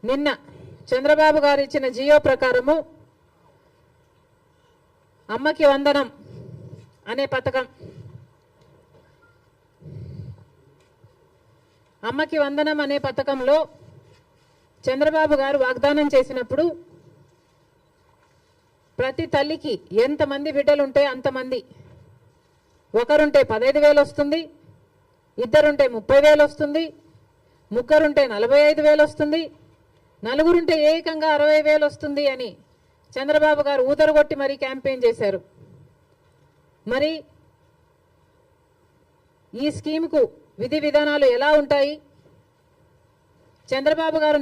నిన్న చంద్రబాబు గారు ఇచ్చిన జియో ప్రకారము అమ్మకి వందనం అనే పథకం, అమ్మకి వందనం అనే పథకంలో చంద్రబాబు గారు వాగ్దానం చేసినప్పుడు ప్రతి తల్లికి ఎంతమంది బిడ్డలు ఉంటే అంతమంది, ఒకరుంటే 15,000 వస్తుంది, ఇద్దరుంటే 30,000 వస్తుంది, ముగ్గురుంటే 45,000 వస్తుంది, నలుగురుంటే ఏకంగా 60,000 వస్తుంది అని చంద్రబాబు గారు ఊదరగొట్టి మరీ క్యాంపెయిన్ చేశారు. మరి ఈ స్కీమ్కు విధి విధానాలు ఎలా ఉంటాయి? చంద్రబాబు గారు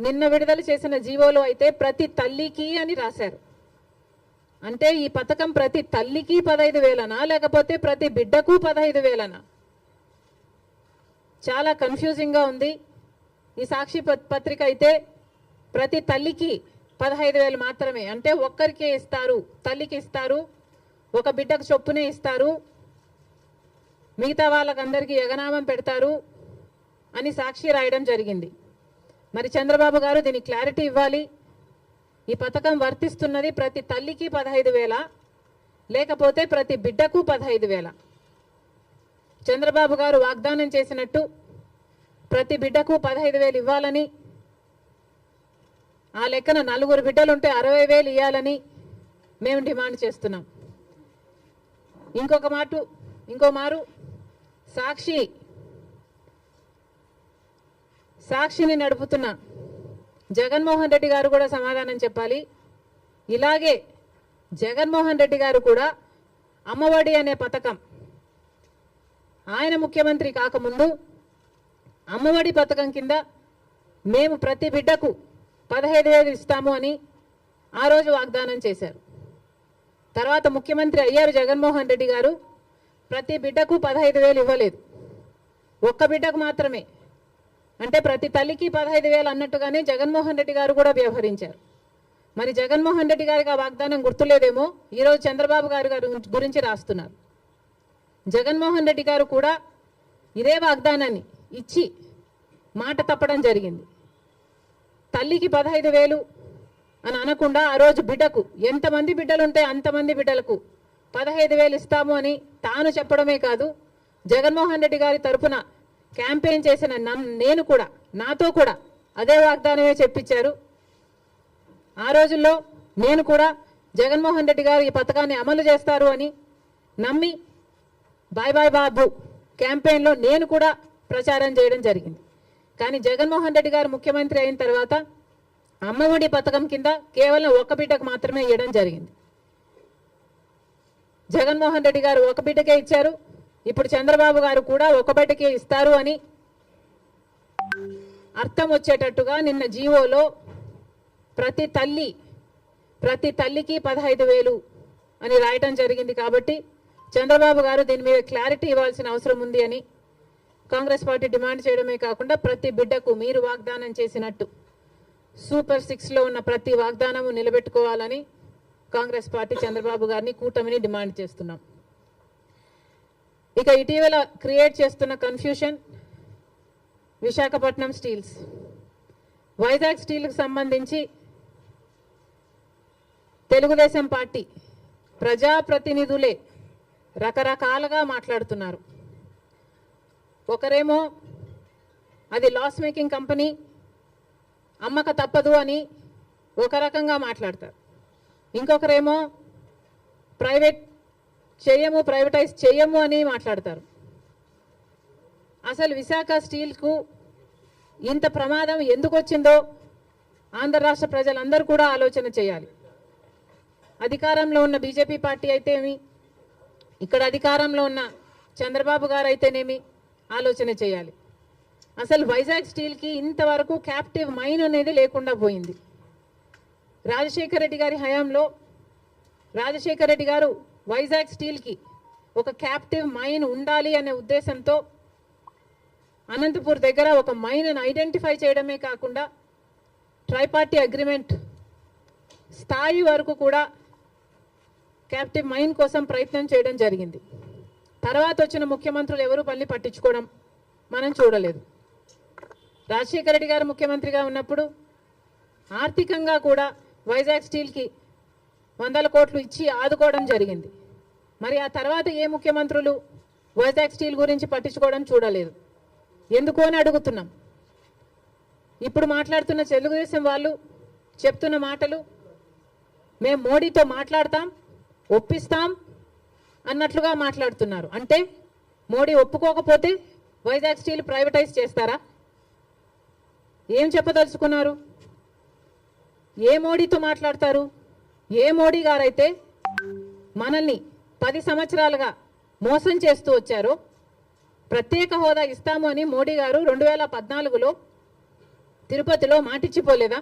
నిన్న విడుదల చేసిన జీవోలో అయితే ప్రతి తల్లికి అని రాశారు. అంటే ఈ పథకం ప్రతి తల్లికి 15,000నా లేకపోతే ప్రతి బిడ్డకు 15,000నా? చాలా కన్ఫ్యూజింగ్గా ఉంది. ఈ సాక్షి పత్రిక అయితే ప్రతి తల్లికి 15,000 మాత్రమే, అంటే ఒక్కరికే ఇస్తారు, తల్లికి ఇస్తారు, ఒక బిడ్డకు చొప్పునే ఇస్తారు, మిగతా వాళ్ళకందరికీ ఎగనామం పెడతారు అని సాక్షి రాయడం జరిగింది. మరి చంద్రబాబు గారు దీనికి క్లారిటీ ఇవ్వాలి. ఈ పథకం వర్తిస్తున్నది ప్రతి తల్లికి 15,000 లేకపోతే ప్రతి బిడ్డకు 15,000? చంద్రబాబు గారు వాగ్దానం చేసినట్టు ప్రతి బిడ్డకు 15,000 ఇవ్వాలని, ఆ లెక్కన నలుగురు బిడ్డలుంటే 60,000 ఇవ్వాలని మేము డిమాండ్ చేస్తున్నాం. ఇంకో మారు సాక్షిని నడుపుతున్న జగన్మోహన్ రెడ్డి గారు కూడా సమాధానం చెప్పాలి. ఇలాగే జగన్మోహన్ రెడ్డి గారు కూడా అమ్మఒడి అనే పథకం, ఆయన ముఖ్యమంత్రి కాకముందు అమ్మఒడి పథకం కింద మేము ప్రతి బిడ్డకు 15,000 ఇస్తాము అని ఆ రోజు వాగ్దానం చేశారు. తర్వాత ముఖ్యమంత్రి అయ్యారు జగన్మోహన్ రెడ్డి గారు, ప్రతి బిడ్డకు 15,000 ఇవ్వలేదు, ఒక్క బిడ్డకు మాత్రమే. అంటే ప్రతి తల్లికి 15,000 అన్నట్టుగానే జగన్మోహన్ రెడ్డి గారు కూడా వ్యవహరించారు. మరి జగన్మోహన్ రెడ్డి గారికి ఆ వాగ్దానం గుర్తులేదేమో ఈరోజు చంద్రబాబు గారు గురించి రాస్తున్నారు. జగన్మోహన్ రెడ్డి గారు కూడా ఇదే వాగ్దానాన్ని ఇచ్చి మాట తప్పడం జరిగింది. తల్లికి 15,000 అని అనకుండా ఆ రోజు బిడ్డకు ఎంతమంది బిడ్డలుంటే అంతమంది బిడ్డలకు 15,000 ఇస్తాము అని తాను చెప్పడమే కాదు, జగన్మోహన్ రెడ్డి గారి తరఫున క్యాంపెయిన్ చేసిన నేను కూడా, నాతో కూడా అదే వాగ్దానమే చెప్పించారు. ఆ రోజుల్లో నేను కూడా జగన్మోహన్ రెడ్డి గారు ఈ పథకాన్ని అమలు చేస్తారు అని నమ్మి బాయ్ బాయ్ బాబు క్యాంపెయిన్లో నేను కూడా ప్రచారం చేయడం జరిగింది. కానీ జగన్మోహన్ రెడ్డి గారు ముఖ్యమంత్రి అయిన తర్వాత అమ్మఒడి పథకం కింద కేవలం ఒక బిడ్డకు మాత్రమే ఇవ్వడం జరిగింది. జగన్మోహన్ రెడ్డి గారు ఒక బిడ్డకే ఇచ్చారు, ఇప్పుడు చంద్రబాబు గారు కూడా ఒక బిడ్డకే ఇస్తారు అని అర్థం వచ్చేటట్టుగా నిన్న జీవోలో ప్రతి తల్లికి 15,000 అని రాయటం జరిగింది. కాబట్టి చంద్రబాబు గారు దీని మీద క్లారిటీ ఇవ్వాల్సిన అవసరం ఉంది అని కాంగ్రెస్ పార్టీ డిమాండ్ చేయడమే కాకుండా ప్రతి బిడ్డకు మీరు వాగ్దానం చేసినట్టు సూపర్ 6లో ఉన్న ప్రతి వాగ్దానము నిలబెట్టుకోవాలని కాంగ్రెస్ పార్టీ చంద్రబాబు గారిని, కూటమిని డిమాండ్ చేస్తున్నాం. ఇక ఇటీవల క్రియేట్ చేస్తున్న కన్ఫ్యూషన్ విశాఖపట్నం స్టీల్స్, వైజాగ్ స్టీల్కి సంబంధించి తెలుగుదేశం పార్టీ ప్రజాప్రతినిధులే రకరకాలుగా మాట్లాడుతున్నారు. ఒకరేమో అది లాస్ మేకింగ్ కంపెనీ, అమ్మక తప్పదు అని ఒక రకంగా మాట్లాడతారు. ఇంకొకరేమో ప్రైవేటైజ్ చేయము అని మాట్లాడతారు. అసలు విశాఖ స్టీల్కు ఇంత ప్రమాదం ఎందుకు వచ్చిందో ఆంధ్ర రాష్ట్ర ప్రజలందరూ కూడా ఆలోచన చేయాలి. అధికారంలో ఉన్న బీజేపీ పార్టీ అయితేమి, ఇక్కడ అధికారంలో ఉన్న చంద్రబాబు గారు అయితేనేమి ఆలోచన చేయాలి. అసలు వైజాగ్ స్టీల్కి ఇంతవరకు క్యాప్టివ్ మైన్ అనేది లేకుండా పోయింది. రాజశేఖర రెడ్డి గారి హయాంలో రాజశేఖర రెడ్డి గారు వైజాగ్ స్టీల్కి ఒక క్యాప్టివ్ మైన్ ఉండాలి అనే ఉద్దేశంతో అనంతపూర్ దగ్గర ఒక మైన్ను ఐడెంటిఫై చేయడమే కాకుండా ట్రైపార్టీ అగ్రిమెంట్ స్థాయి వరకు కూడా క్యాప్టివ్ మైన్ కోసం ప్రయత్నం చేయడం జరిగింది. తర్వాత వచ్చిన ముఖ్యమంత్రులు ఎవరు పల్లి పట్టించుకోవడం మనం చూడలేదు. రాజశేఖర రెడ్డి గారు ముఖ్యమంత్రిగా ఉన్నప్పుడు ఆర్థికంగా కూడా వైజాగ్ స్టీల్కి 100 కోట్లు ఇచ్చి ఆదుకోవడం జరిగింది. మరి ఆ తర్వాత ఏ ముఖ్యమంత్రులు వైజాగ్ స్టీల్ గురించి పట్టించుకోవడం చూడలేదు. ఎందుకు అని అడుగుతున్నాం. ఇప్పుడు మాట్లాడుతున్న తెలుగుదేశం వాళ్ళు చెప్తున్న మాటలు మేము మోడీతో మాట్లాడతాం, ఒప్పిస్తాం అన్నట్లుగా మాట్లాడుతున్నారు. అంటే మోడీ ఒప్పుకోకపోతే వైజాగ్ స్టీల్ ప్రైవేటైజ్ చేస్తారా? ఏం చెప్పదలుచుకున్నారు? ఏ మోడీతో మాట్లాడతారు? ఏ మోడీ గారైతే మనల్ని 10 సంవత్సరాలుగా మోసం చేస్తూ వచ్చారో, ప్రత్యేక హోదా ఇస్తాము అని మోడీ గారు 2014లో తిరుపతిలో మాటిచ్చిపోలేదా?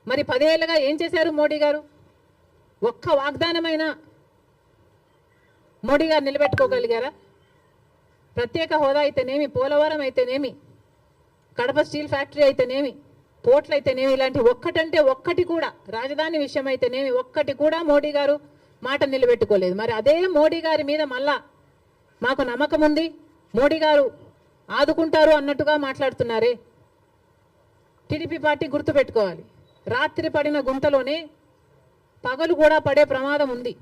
మరి 10 ఏళ్ళుగా ఏం చేశారు మోడీ గారు? ఒక్క వాగ్దానమైన మోడీ గారు నిలబెట్టుకోగలిగారా? ప్రత్యేక హోదా అయితేనేమి, పోలవరం అయితేనేమి, కడప స్టీల్ ఫ్యాక్టరీ అయితేనేమి, పోర్ట్లు అయితేనేమి, ఇలాంటి ఒక్కటంటే ఒక్కటి కూడా, రాజధాని విషయం అయితేనేమి ఒక్కటి కూడా మోడీ గారు మాట నిలబెట్టుకోలేదు. మరి అదే మోడీ గారి మీద మళ్ళా మాకు నమ్మకం ఉంది, మోడీ గారు ఆదుకుంటారు అన్నట్టుగా మాట్లాడుతున్నారే. టీడీపీ పార్టీ గుర్తుపెట్టుకోవాలి, రాత్రి పడిన గుంతలోనే పగలు కూడా పడే ప్రమాదం ఉంది.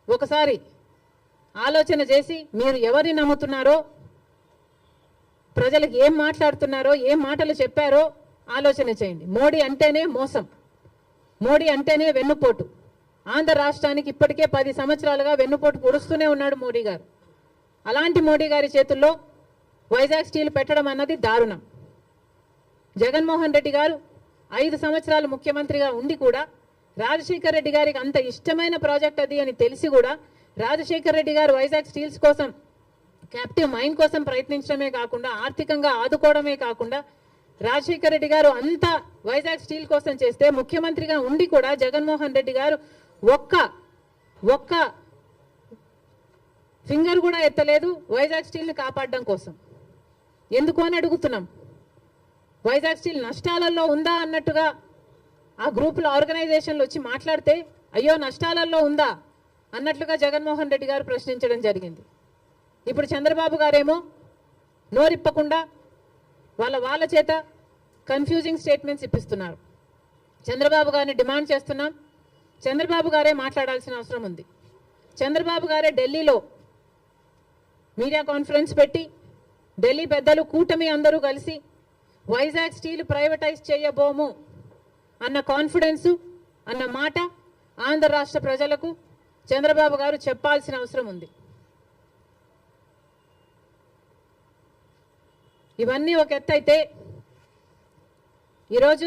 ఒకసారి ఆలోచన చేసి మీరు ఎవరిని నమ్ముతున్నారో, ప్రజలకు ఏం మాట్లాడుతున్నారో, ఏం మాటలు చెప్పారో ఆలోచన చేయండి. మోడీ అంటేనే మోసం, మోడీ అంటేనే వెన్నుపోటు. ఆంధ్ర రాష్ట్రానికి ఇప్పటికే 10 సంవత్సరాలుగా వెన్నుపోటు పొడుస్తూనే ఉన్నాడు మోడీ గారు. అలాంటి మోడీ గారి చేతుల్లో వైజాగ్ స్టీల్ పెట్టడం అన్నది దారుణం. జగన్మోహన్ రెడ్డి గారు 5 సంవత్సరాలు ముఖ్యమంత్రిగా ఉండి కూడా రాజశేఖర రెడ్డి గారికి అంత ఇష్టమైన ప్రాజెక్ట్ అది అని తెలిసి కూడా రాజశేఖర రెడ్డి గారు వైజాగ్ స్టీల్స్ కోసం, క్యాప్టివ్ మైన్ కోసం ప్రయత్నించడమే కాకుండా, ఆర్థికంగా ఆదుకోవడమే కాకుండా, రాజశేఖర రెడ్డి గారు అంతా వైజాగ్ స్టీల్ కోసం చేస్తే ముఖ్యమంత్రిగా ఉండి కూడా జగన్మోహన్ రెడ్డి గారు ఒక్క ఫింగర్ కూడా ఎత్తలేదు వైజాగ్ స్టీల్ని కాపాడడం కోసం. ఎందుకు అని అడుగుతున్నాం. వైజాగ్ స్టీల్ నష్టాలలో ఉందా అన్నట్టుగా ఆ గ్రూపుల ఆర్గనైజేషన్లు వచ్చి మాట్లాడితే, అయ్యో నష్టాలలో ఉందా అన్నట్లుగా జగన్మోహన్ రెడ్డి గారు ప్రశ్నించడం జరిగింది. ఇప్పుడు చంద్రబాబు గారేమో నోరిప్పకుండా వాళ్ళ చేత కన్ఫ్యూజింగ్ స్టేట్మెంట్స్ ఇప్పిస్తున్నారు. చంద్రబాబు గారిని డిమాండ్ చేస్తున్నాం, చంద్రబాబు గారే మాట్లాడాల్సిన అవసరం ఉంది. చంద్రబాబు గారే ఢిల్లీలో మీడియా కాన్ఫరెన్స్ పెట్టి, ఢిల్లీ పెద్దలు కూటమి అందరూ కలిసి వైజాగ్ స్టీల్ ప్రైవేటైజ్ చేయబోము అన్న కాన్ఫిడెన్సు, అన్న మాట ఆంధ్ర రాష్ట్ర ప్రజలకు చంద్రబాబు గారు చెప్పాల్సిన అవసరం ఉంది. ఇవన్నీ ఒక ఎత్తు అయితే, ఈరోజు